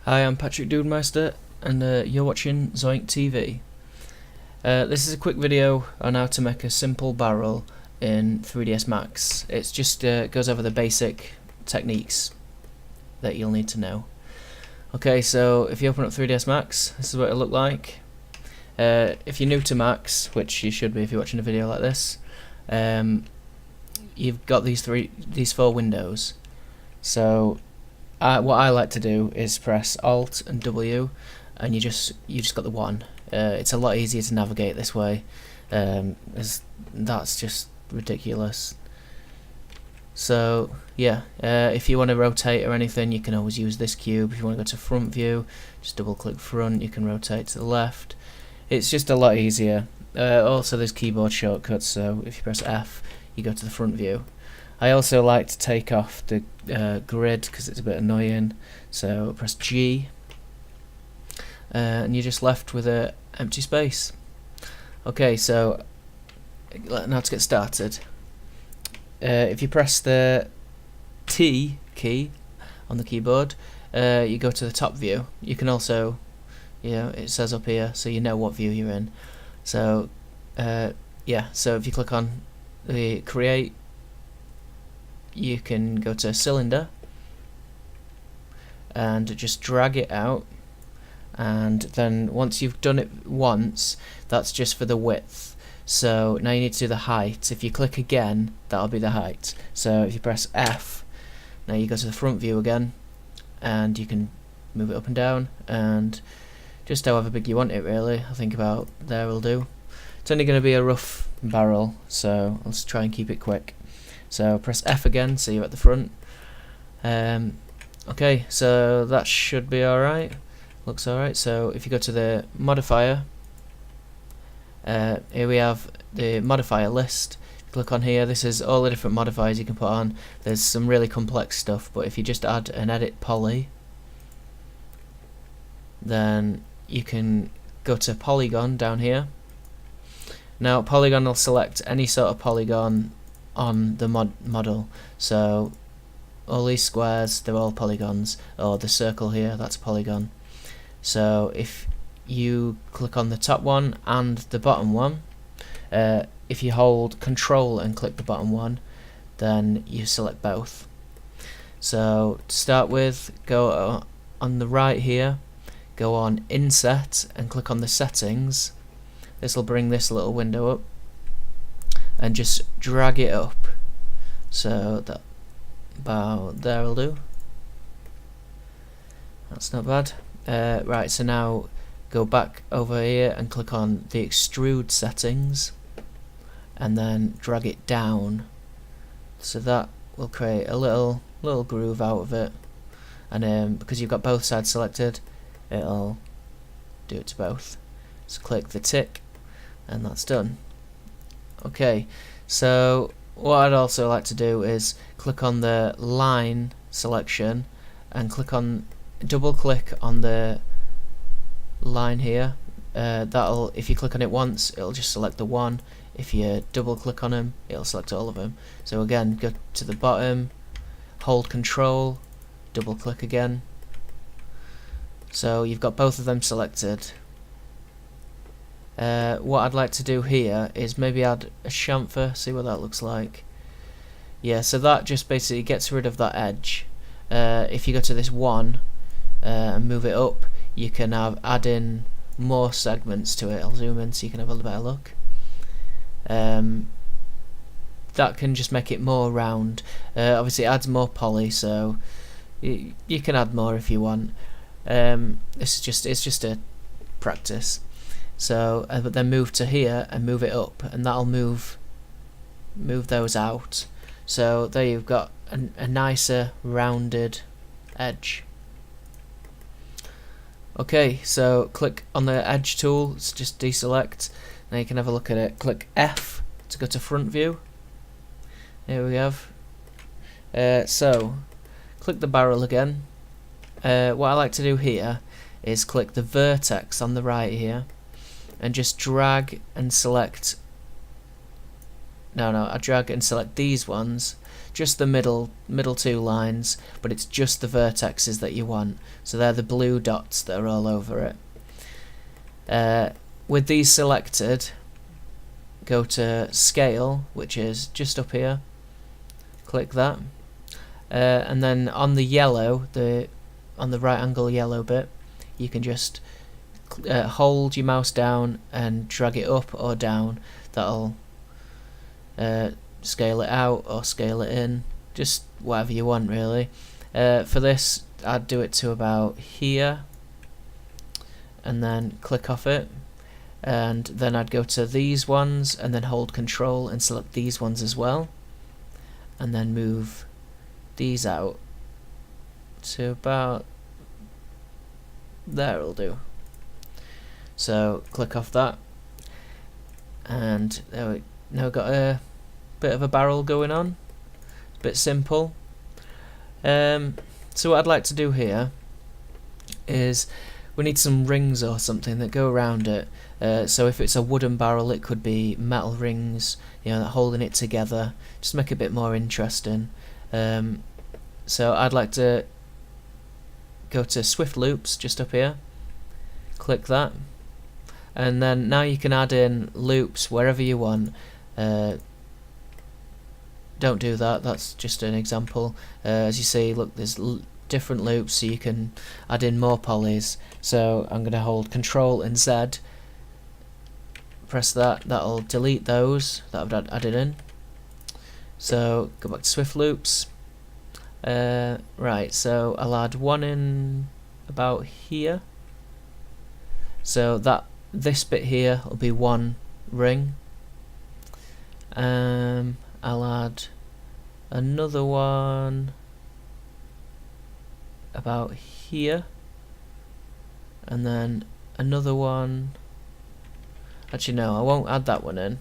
Hi, I'm Patrick Dudemeister, and you're watching ZoyncTV. This is a quick video on how to make a simple barrel in 3ds Max. It's just goes over the basic techniques that you'll need to know. Okay, so if you open up 3ds Max, this is what it'll look like. If you're new to Max, which you should be if you're watching a video like this, you've got these four windows. So what I like to do is press Alt and W, and you just got the one. It's a lot easier to navigate this way. That's just ridiculous. So yeah, if you want to rotate or anything, you can always use this cube. If you want to go to front view, just double click front. You can rotate to the left. It's just a lot easier. Also, there's keyboard shortcuts. So if you press F, you go to the front view. I also like to take off the grid because it's a bit annoying, so press G and you're just left with an empty space. Okay, so now to get started, if you press the T key on the keyboard, you go to the top view. You can also, it says up here so you know what view you're in. So yeah, so if you click on the create, you can go to cylinder and just drag it out, and then once you've done it once, that's just for the width. So now you need to do the height. If you click again, that'll be the height. So if you press F, now you go to the front view again, and you can move it up and down, and just however big you want it really. I think about there will do. It's only going to be a rough barrel, so let's try and keep it quick. So press F again, so you're at the front. Okay, so that should be alright. Looks alright. So if you go to the modifier, here we have the modifier list. Click on here. This is all the different modifiers you can put on. There's some really complex stuff, but if you just add an edit poly, then you can go to polygon down here. Now polygon will select any sort of polygon on the model, so all these squares, they're all polygons, or the circle here, that's a polygon. So if you click on the top one and the bottom one, if you hold Control and click the bottom one, then you select both. So to start with, go on the right here, go on Inset and click on the settings. This will bring this little window up, and just drag it up, so that about there will do. That's not bad. Right, so now go back over here and click on the extrude settings, and then drag it down, so that will create a little groove out of it, and because you've got both sides selected, it'll do it to both. So click the tick, and that's done. Okay, so what I'd also like to do is click on the line selection and double click on the line here. That'll, if you click on it once, it'll just select the one. If you double click on them, it'll select all of them. So again, go to the bottom, hold Control, double click again. So you've got both of them selected. What I'd like to do here is maybe add a chamfer, see what that looks like. Yeah, so that just basically gets rid of that edge. If you go to this one and move it up, you can add in more segments to it. I'll zoom in so you can have a better look. That can just make it more round. Obviously it adds more poly, so you can add more if you want. It's just a practice. So, but then move to here and move it up, and that'll move those out. So there you've got a nicer rounded edge. Okay, so click on the edge tool, just deselect. Now you can have a look at it. Click F to go to front view. Here we have. So click the barrel again. What I like to do here is click the vertex on the right here, and just drag and select I drag and select these ones, just the middle two lines, but it's just the vertexes that you want, so they're the blue dots that are all over it. With these selected, go to scale, which is just up here, click that, and then on the yellow, on the right angle yellow bit, you can just hold your mouse down and drag it up or down. That'll scale it out or scale it in, just whatever you want really. For this I'd do it to about here and then click off it, and then I'd go to these ones and then hold control and select these ones as well, and then move these out to about there. Will do. So click off that, and there we now got a bit of a barrel going on, a bit simple. So what I'd like to do here is we need some rings or something that go around it. So if it's a wooden barrel, it could be metal rings, holding it together, just make it a bit more interesting. So I'd like to go to Swift Loops just up here, click that, and then now you can add in loops wherever you want. Don't do that, that's just an example. As you see, look, there's different loops, so you can add in more polys. So I'm going to hold Control and Z, press that, that'll delete those that I've added in. So go back to Swift Loops. Right, so I'll add one in about here. So this bit here will be one ring. I'll add another one about here, and then another one. Actually no, I won't add that one in.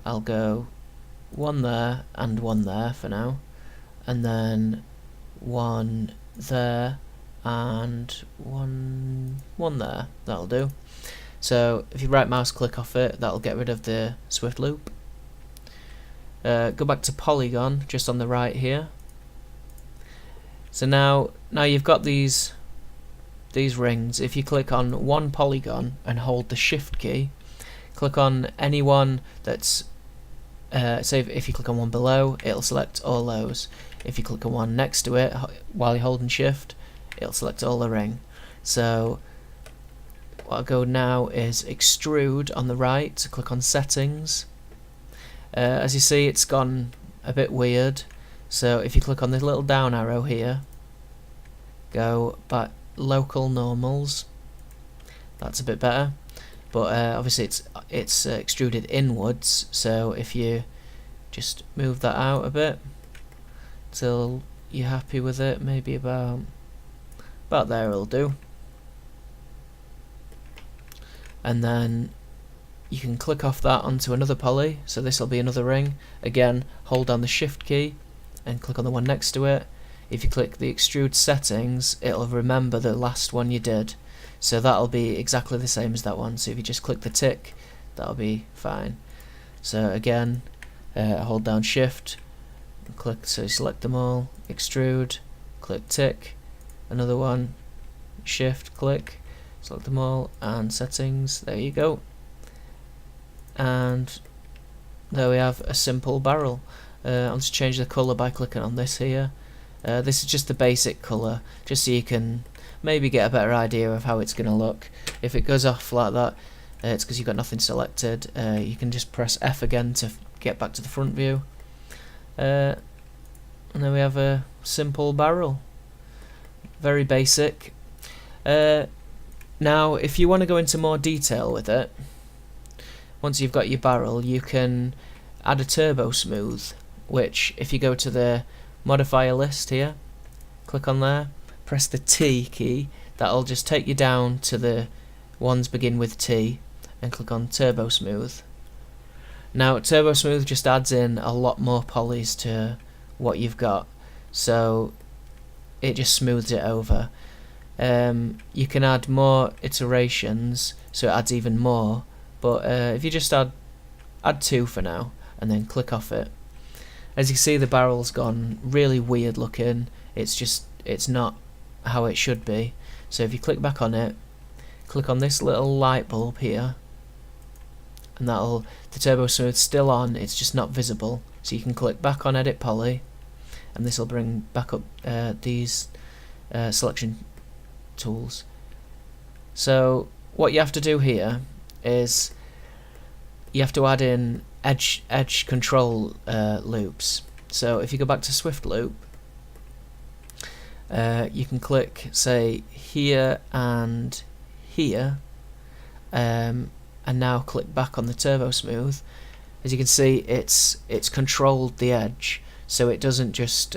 I'll go one there and one there for now, and then one there and one there. That'll do. So if you right mouse click off it, that'll get rid of the Swift loop. Go back to polygon just on the right here. So now you've got these rings. If you click on one polygon and hold the shift key, click on any one that's say if you click on one below, it'll select all those. If you click on one next to it while you're holding shift, it'll select all the ring. So what I'll go now is extrude on the right, so click on settings. As you see, it's gone a bit weird, so if you click on this little down arrow here, go back local normals, that's a bit better. But obviously it's extruded inwards, so if you just move that out a bit till you're happy with it, maybe about there will do. And then you can click off that onto another poly, so this will be another ring. Again, hold down the shift key and click on the one next to it. If you click the extrude settings, it'll remember the last one you did, so that'll be exactly the same as that one. So if you just click the tick, that'll be fine. So again, hold down shift, click, so select them all, extrude, click tick, another one, shift, click, select them all, and settings. There you go. And there we have a simple barrel. I'll just change the colour by clicking on this here. This is just the basic colour, just so you can maybe get a better idea of how it's going to look. If it goes off like that, it's because you've got nothing selected. You can just press F again to get back to the front view. And then we have a simple barrel. Very basic. Now if you want to go into more detail with it, once you've got your barrel, you can add a turbo smooth, which if you go to the modifier list here, click on there, press the T key, that'll just take you down to the ones begin with T, and click on turbo smooth. Now turbo smooth just adds in a lot more polys to what you've got, so it just smooths it over. You can add more iterations, so it adds even more, but if you just add add 2 for now, and then click off it. As you see, the barrel's gone really weird looking. It's not how it should be. So if you click back on it, click on this little light bulb here, and the turbo smooth's still on, it's just not visible. So you can click back on edit poly, and this will bring back up these selection tools. So what you have to do here is you have to add in edge control loops. So if you go back to Swift Loop, you can click, say, here and here, and now click back on the turbo smooth. As you can see, it's controlled the edge, so it doesn't just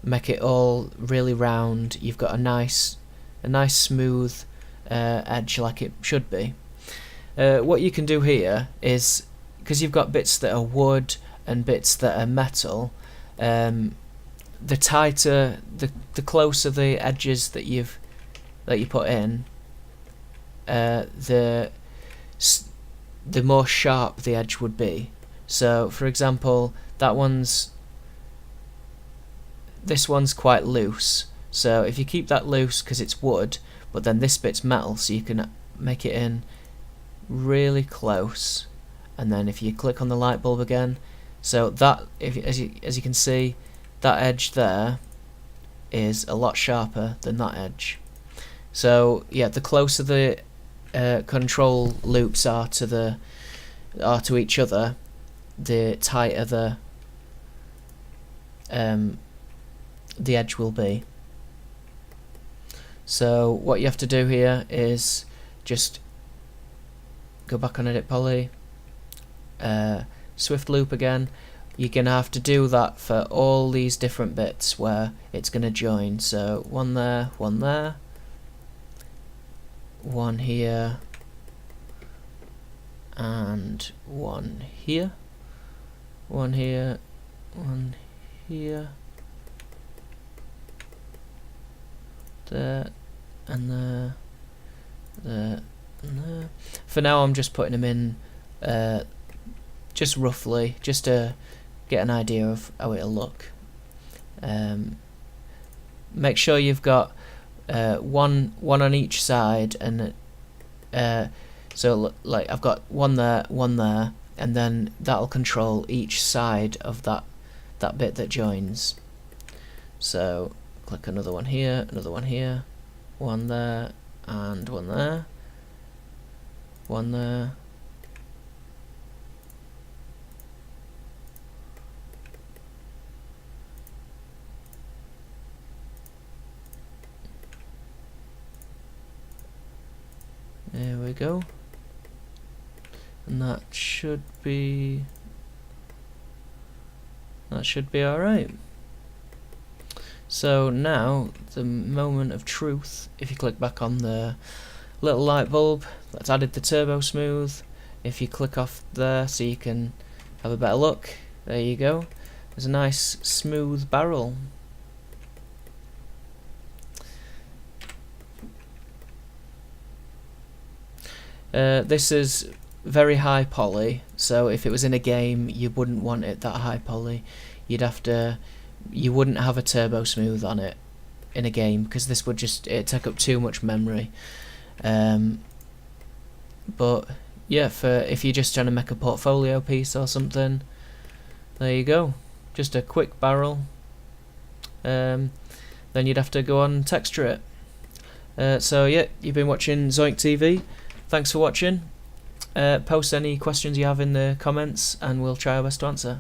make it all really round. You've got a nice smooth edge like it should be. What you can do here is, because you've got bits that are wood and bits that are metal, the tighter, the closer the edges that you put in, the more sharp the edge would be. So, for example, this one's quite loose. So if you keep that loose because it's wood, but then this bit's metal, so you can make it in really close. And then if you click on the light bulb again, so that, as you can see, that edge there is a lot sharper than that edge. So yeah, the closer the control loops are to each other, the tighter the edge will be. So what you have to do here is just go back on edit poly, Swift Loop again. You're gonna have to do that for all these different bits where it's gonna join. So one there, one here, and one here, one here, one here, there, and there, there, and there. For now I'm just putting them in just roughly, just to get an idea of how it'll look. Make sure you've got one on each side, and so like I've got one there, and then that'll control each side of that bit that joins. So click another one here, one there, and one there, one there. There we go, and that should be alright. So now the moment of truth. If you click back on the little light bulb that's added the turbo smooth, if you click off there so you can have a better look, there you go. There's a nice smooth barrel. This is very high poly, so if it was in a game you wouldn't want it that high poly. You wouldn't have a turbo smooth on it in a game, because this would it'd take up too much memory. But yeah, if you're just trying to make a portfolio piece or something, there you go, just a quick barrel. Then you'd have to go on and texture it. So yeah, you've been watching ZoyncTV. Thanks for watching. Post any questions you have in the comments and we'll try our best to answer.